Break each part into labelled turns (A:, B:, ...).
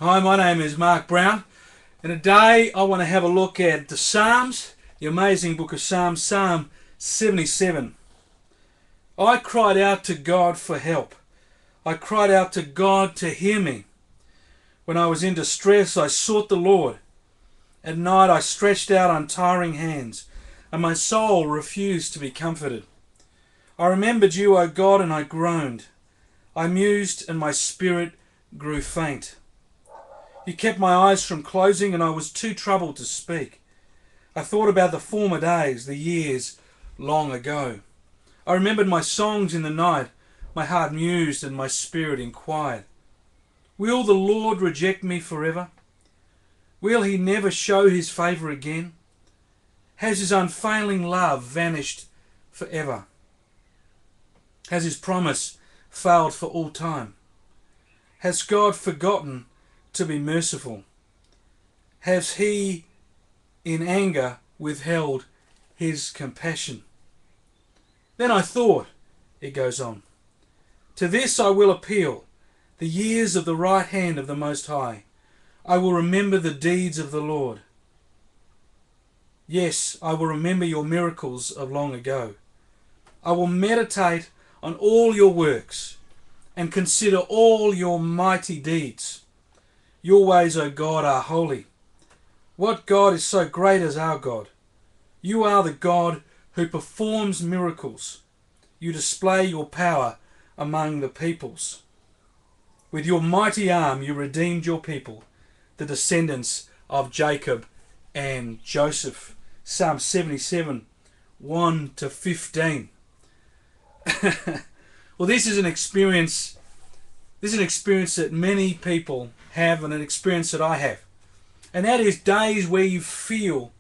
A: Hi, my name is Mark Brown, and today I want to have a look at the Psalms, the amazing book of Psalms, Psalm 77. I cried out to God for help. I cried out to God to hear me. When I was in distress, I sought the Lord. At night I stretched out untiring hands, and my soul refused to be comforted. I remembered you, O God, and I groaned. I mused, and my spirit grew faint. You kept my eyes from closing, and I was too troubled to speak. I thought about the former days, the years long ago. I remembered my songs in the night. My heart mused, and my spirit inquired. Will the Lord reject me forever? Will he never show his favour again? Has his unfailing love vanished forever? Has his promise failed for all time? Has God forgotten to be merciful? Has he in anger withheld his compassion? Then I thought, it goes on, to this I will appeal, the years of the right hand of the Most High. I will remember the deeds of the Lord. Yes, I will remember your miracles of long ago. I will meditate on all your works and consider all your mighty deeds. Your ways, O God, are holy. What God is so great as our God? You are the God who performs miracles. You display your power among the peoples. With your mighty arm you redeemed your people, the descendants of Jacob and Joseph. Psalm 77, 1 to 15. Well, this is an experience that many people have, and an experience that I have. And that is days where you feel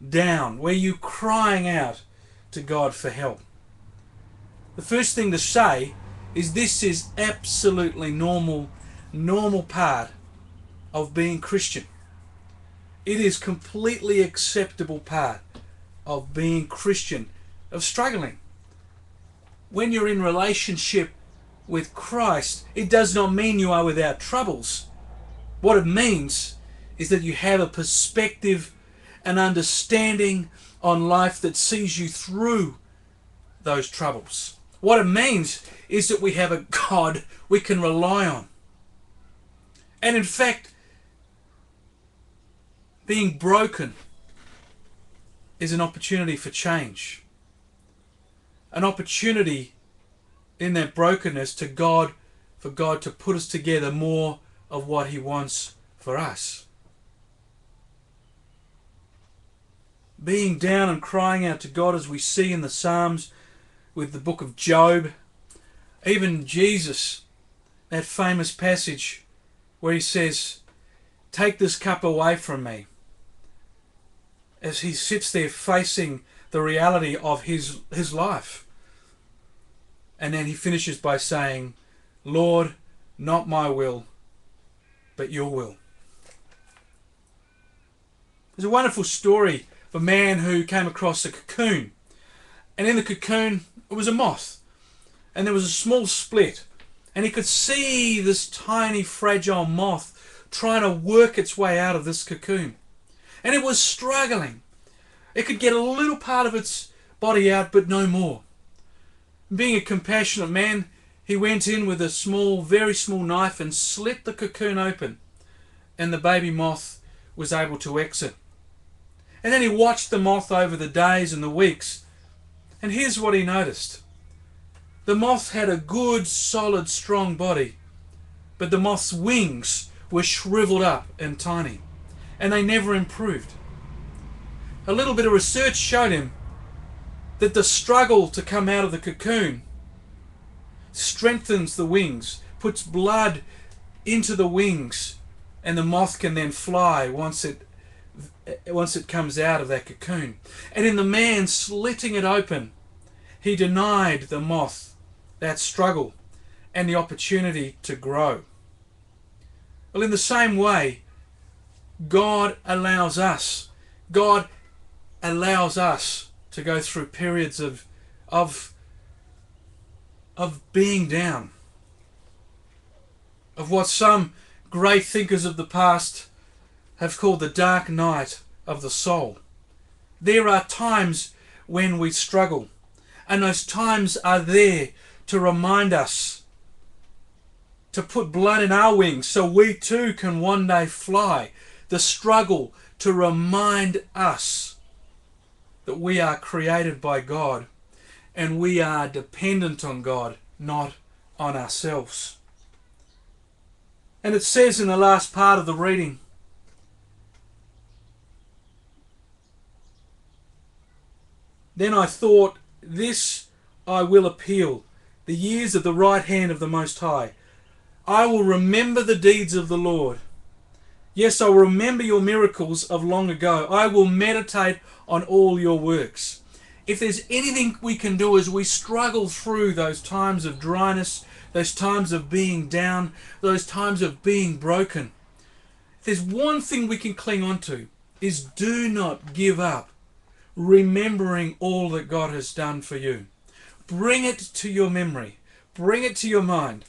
A: down, where you're crying out to God for help. The first thing to say is this is absolutely normal part of being Christian. It is completely acceptable part of being Christian, of struggling. When you're in relationship with Christ, it does not mean you are without troubles. What it means is that you have a perspective, an understanding on life that sees you through those troubles. What it means is that we have a God we can rely on. And in fact, being broken is an opportunity for change. An opportunity in that brokenness for God to put us together more of what he wants for us. Being down and crying out to God, as we see in the Psalms with the book of Job. Even Jesus, that famous passage where he says, take this cup away from me. As he sits there facing the reality of his life. And then he finishes by saying, Lord, not my will, but your will. There's a wonderful story of a man who came across a cocoon. And in the cocoon, it was a moth. And there was a small split. And he could see this tiny, fragile moth trying to work its way out of this cocoon. And it was struggling. It could get a little part of its body out, but no more. Being a compassionate man, he went in with a very small knife and slit the cocoon open, and the baby moth was able to exit. And then he watched the moth over the days and the weeks, and here's what he noticed. The moth had a good, solid, strong body, but the moth's wings were shriveled up and tiny, and they never improved. A little bit of research showed him that the struggle to come out of the cocoon strengthens the wings, puts blood into the wings, and the moth can then fly once it comes out of that cocoon. And in the man slitting it open, he denied the moth that struggle and the opportunity to grow. Well, in the same way, God allows us to go through periods of being down, of what some great thinkers of the past have called the dark night of the soul. There are times when we struggle, and those times are there to remind us, to put blood in our wings so we too can one day fly. The struggle to remind us that we are created by God and we are dependent on God, not on ourselves. And it says in the last part of the reading, "Then I thought, this I will appeal, the years of the right hand of the Most High. I will remember the deeds of the Lord. Yes, I will remember your miracles of long ago. I will meditate on all your works." If there's anything we can do as we struggle through those times of dryness, those times of being down, those times of being broken, if there's one thing we can cling on to, is do not give up remembering all that God has done for you. Bring it to your memory. Bring it to your mind.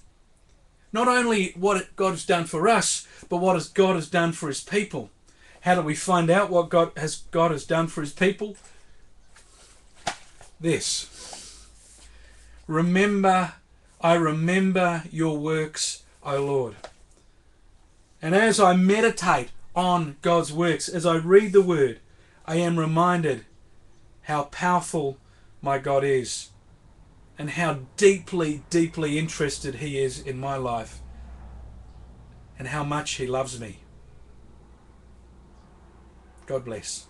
A: Not only what God has done for us, but what God has done for his people. How do we find out what God has done for his people? This. I remember your works, O Lord. And as I meditate on God's works, as I read the word, I am reminded how powerful my God is and how deeply, deeply interested he is in my life and how much he loves me. God bless.